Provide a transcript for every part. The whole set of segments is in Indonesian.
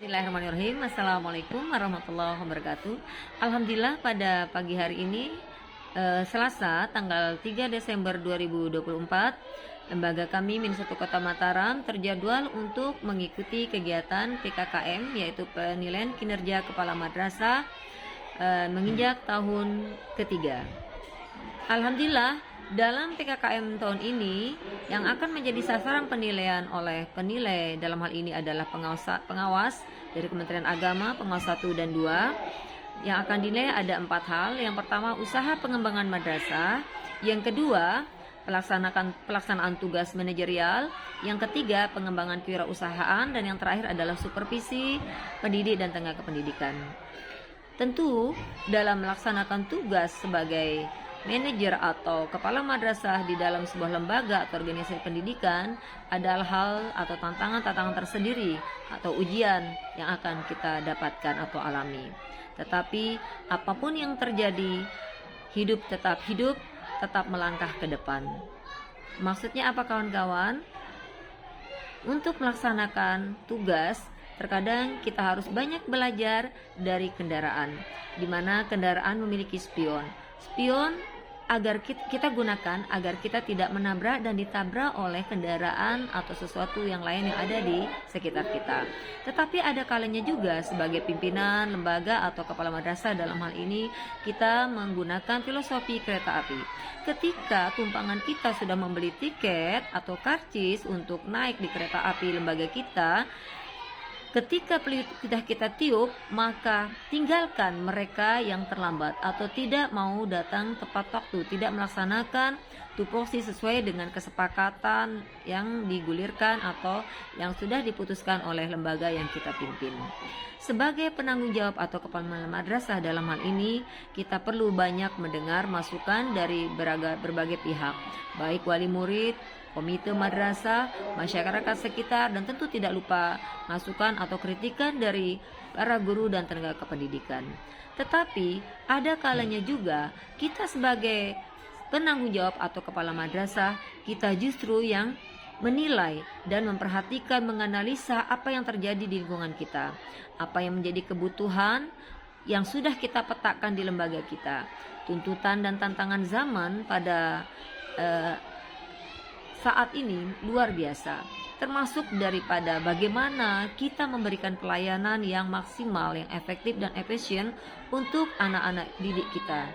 Bismillahirrahmanirrahim. Assalamualaikum warahmatullahi wabarakatuh. Alhamdulillah pada pagi hari ini Selasa tanggal 3 Desember 2024, lembaga kami Min 1 Kota Mataram terjadwal untuk mengikuti kegiatan PKKM, yaitu penilaian kinerja kepala madrasah menginjak tahun ketiga. Alhamdulillah, dalam PKKM tahun ini yang akan menjadi sasaran penilaian oleh penilai dalam hal ini adalah pengawas dari Kementerian Agama, pengawas 1 dan 2. Yang akan dinilai ada 4 hal. Yang pertama, usaha pengembangan madrasah. Yang kedua, pelaksanaan tugas manajerial. Yang ketiga, pengembangan kewirausahaan. Dan yang terakhir adalah supervisi pendidik dan tenaga pendidikan. Tentu dalam melaksanakan tugas sebagai manajer atau kepala madrasah di dalam sebuah lembaga atau organisasi pendidikan adalah hal atau tantangan tersendiri atau ujian yang akan kita dapatkan atau alami. Tetapi apapun yang terjadi, hidup, tetap melangkah ke depan. Maksudnya apa, kawan-kawan? Untuk melaksanakan tugas, terkadang kita harus banyak belajar dari kendaraan, di mana kendaraan memiliki spion agar kita gunakan agar kita tidak menabrak dan ditabrak oleh kendaraan atau sesuatu yang lain yang ada di sekitar kita. Tetapi ada kalanya juga sebagai pimpinan lembaga atau kepala madrasah, dalam hal ini kita menggunakan filosofi kereta api. Ketika tumpangan kita sudah membeli tiket atau karcis untuk naik di kereta api lembaga kita, ketika kita tiup, maka tinggalkan mereka yang terlambat atau tidak mau datang tepat waktu, tidak melaksanakan tupoksi sesuai dengan kesepakatan yang digulirkan atau yang sudah diputuskan oleh lembaga yang kita pimpin. Sebagai penanggung jawab atau kepala madrasah dalam hal ini, kita perlu banyak mendengar masukan dari berbagai pihak, baik wali murid, komite madrasah, masyarakat sekitar, dan tentu tidak lupa masukan atau kritikan dari para guru dan tenaga kependidikan. Tetapi ada kalanya juga kita sebagai penanggung jawab atau kepala madrasah, kita justru yang menilai dan memperhatikan, menganalisa apa yang terjadi di lingkungan kita, apa yang menjadi kebutuhan yang sudah kita petakan di lembaga kita. Tuntutan dan tantangan zaman pada saat ini luar biasa, termasuk daripada bagaimana kita memberikan pelayanan yang maksimal, yang efektif dan efisien untuk anak-anak didik kita.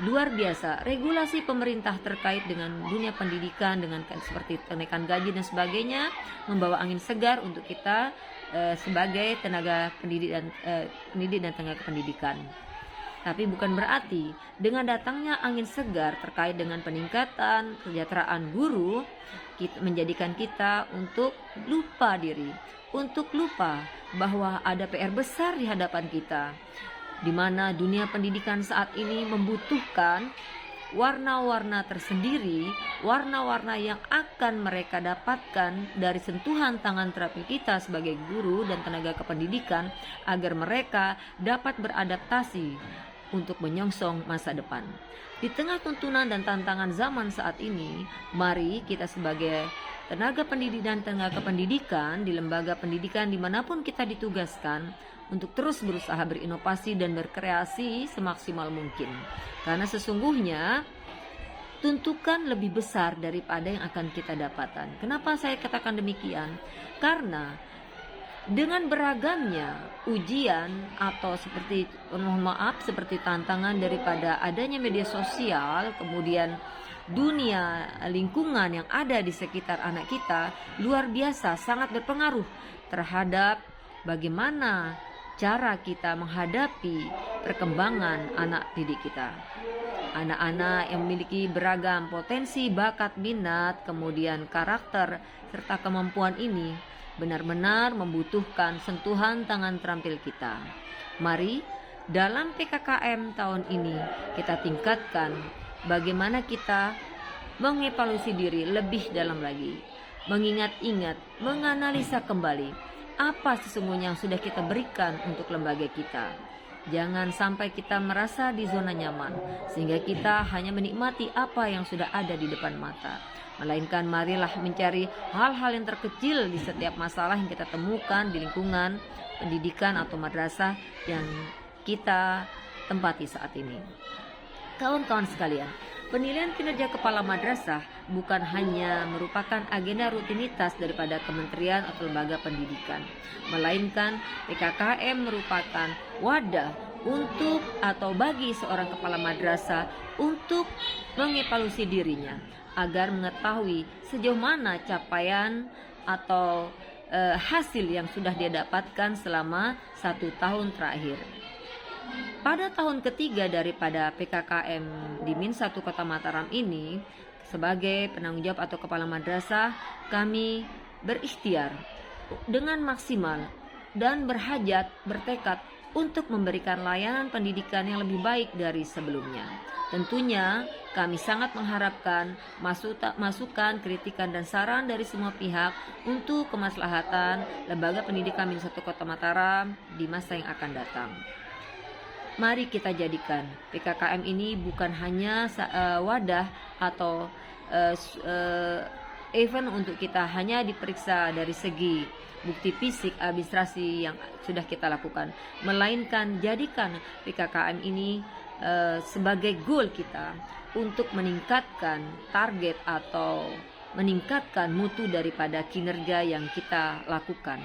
Luar biasa, regulasi pemerintah terkait dengan dunia pendidikan, dengan seperti kenaikan gaji dan sebagainya, membawa angin segar untuk kita sebagai tenaga pendidik dan tenaga pendidikan. Tapi bukan berarti dengan datangnya angin segar terkait dengan peningkatan kesejahteraan guru menjadikan kita untuk lupa diri, untuk lupa bahwa ada PR besar di hadapan kita, di mana dunia pendidikan saat ini membutuhkan warna-warna tersendiri, warna-warna yang akan mereka dapatkan dari sentuhan tangan terapi kita sebagai guru dan tenaga kependidikan agar mereka dapat beradaptasi untuk menyongsong masa depan. Di tengah tuntunan dan tantangan zaman saat ini, mari kita sebagai tenaga pendidik dan tenaga kependidikan di lembaga pendidikan dimanapun kita ditugaskan untuk terus berusaha berinovasi dan berkreasi semaksimal mungkin. Karena sesungguhnya tuntukan lebih besar daripada yang akan kita dapatkan. Kenapa saya katakan demikian? Karena dengan beragamnya ujian atau seperti tantangan daripada adanya media sosial, kemudian dunia lingkungan yang ada di sekitar anak kita, luar biasa sangat berpengaruh terhadap bagaimana cara kita menghadapi perkembangan anak didik kita. Anak-anak yang memiliki beragam potensi, bakat, minat, kemudian karakter serta kemampuan ini benar-benar membutuhkan sentuhan tangan terampil kita. Mari dalam PKKM tahun ini kita tingkatkan bagaimana kita mengevaluasi diri lebih dalam lagi, mengingat-ingat, menganalisa kembali apa sesungguhnya yang sudah kita berikan untuk lembaga kita. Jangan sampai kita merasa di zona nyaman sehingga kita hanya menikmati apa yang sudah ada di depan mata. Melainkan marilah mencari hal-hal yang terkecil di setiap masalah yang kita temukan di lingkungan pendidikan atau madrasah yang kita tempati saat ini. Kawan-kawan sekalian, penilaian kinerja kepala madrasah bukan hanya merupakan agenda rutinitas daripada kementerian atau lembaga pendidikan, melainkan PKKM merupakan wadah untuk atau bagi seorang kepala madrasah untuk mengevaluasi dirinya agar mengetahui sejauh mana capaian atau hasil yang sudah dia dapatkan selama 1 tahun terakhir. Pada tahun ketiga daripada PKKM di Min 1 Kota Mataram ini, sebagai penanggung jawab atau kepala madrasah, kami berikhtiar dengan maksimal dan bertekad untuk memberikan layanan pendidikan yang lebih baik dari sebelumnya. Tentunya kami sangat mengharapkan masukan, kritikan dan saran dari semua pihak untuk kemaslahatan lembaga pendidikan Min 1 Kota Mataram di masa yang akan datang. Mari kita jadikan PKKM ini bukan hanya wadah atau event untuk kita hanya diperiksa dari segi bukti fisik administrasi yang sudah kita lakukan, melainkan jadikan PKKM ini sebagai goal kita untuk meningkatkan target atau meningkatkan mutu daripada kinerja yang kita lakukan.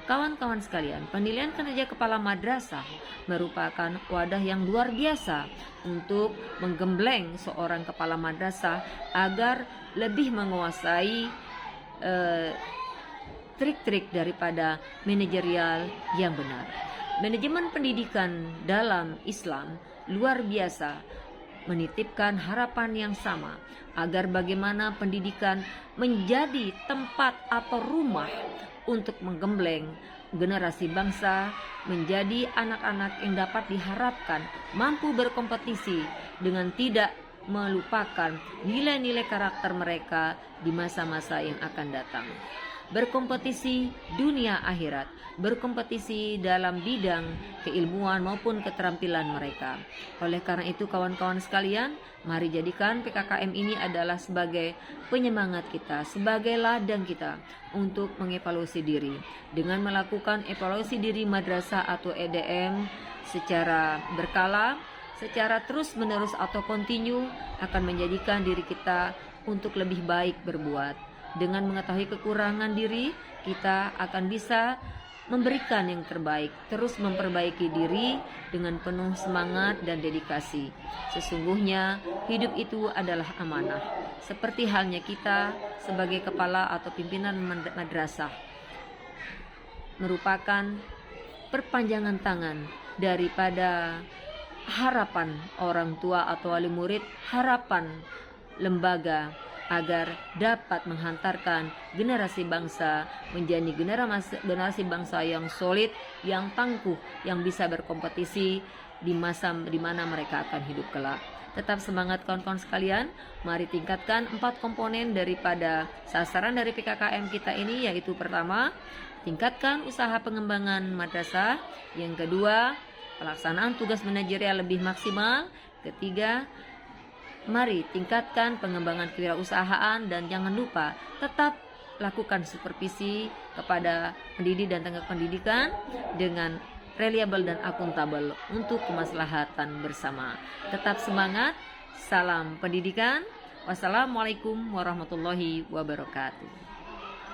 Kawan-kawan sekalian, penilaian kinerja kepala madrasah merupakan wadah yang luar biasa untuk menggembleng seorang kepala madrasah agar lebih menguasai trik-trik daripada manajerial yang benar. Manajemen pendidikan dalam Islam luar biasa menitipkan harapan yang sama agar bagaimana pendidikan menjadi tempat atau rumah untuk menggembleng generasi bangsa menjadi anak-anak yang dapat diharapkan mampu berkompetisi dengan tidak melupakan nilai-nilai karakter mereka di masa-masa yang akan datang. Berkompetisi dunia akhirat, berkompetisi dalam bidang keilmuan maupun keterampilan mereka. Oleh karena itu kawan-kawan sekalian, mari jadikan PKKM ini adalah sebagai penyemangat kita, sebagai ladang kita untuk mengevaluasi diri. Dengan melakukan evaluasi diri madrasah atau EDM secara berkala, secara terus-menerus atau kontinu akan menjadikan diri kita untuk lebih baik berbuat. Dengan mengetahui kekurangan diri, kita akan bisa memberikan yang terbaik, terus memperbaiki diri dengan penuh semangat dan dedikasi. Sesungguhnya hidup itu adalah amanah, seperti halnya kita sebagai kepala atau pimpinan madrasah merupakan perpanjangan tangan daripada harapan orang tua atau wali murid, harapan lembaga agar dapat menghantarkan generasi bangsa menjadi generasi bangsa yang solid, yang tangguh, yang bisa berkompetisi di masa di mana mereka akan hidup kelak. Tetap semangat kawan-kawan sekalian, mari tingkatkan 4 komponen daripada sasaran dari PKKM kita ini, yaitu pertama, tingkatkan usaha pengembangan madrasah. Yang kedua, pelaksanaan tugas manajerial lebih maksimal. Ketiga, mari tingkatkan pengembangan kewirausahaan dan jangan lupa tetap lakukan supervisi kepada pendidik dan tenaga pendidikan dengan reliable dan akuntabel untuk kemaslahatan bersama. Tetap semangat, salam pendidikan. Wassalamualaikum warahmatullahi wabarakatuh.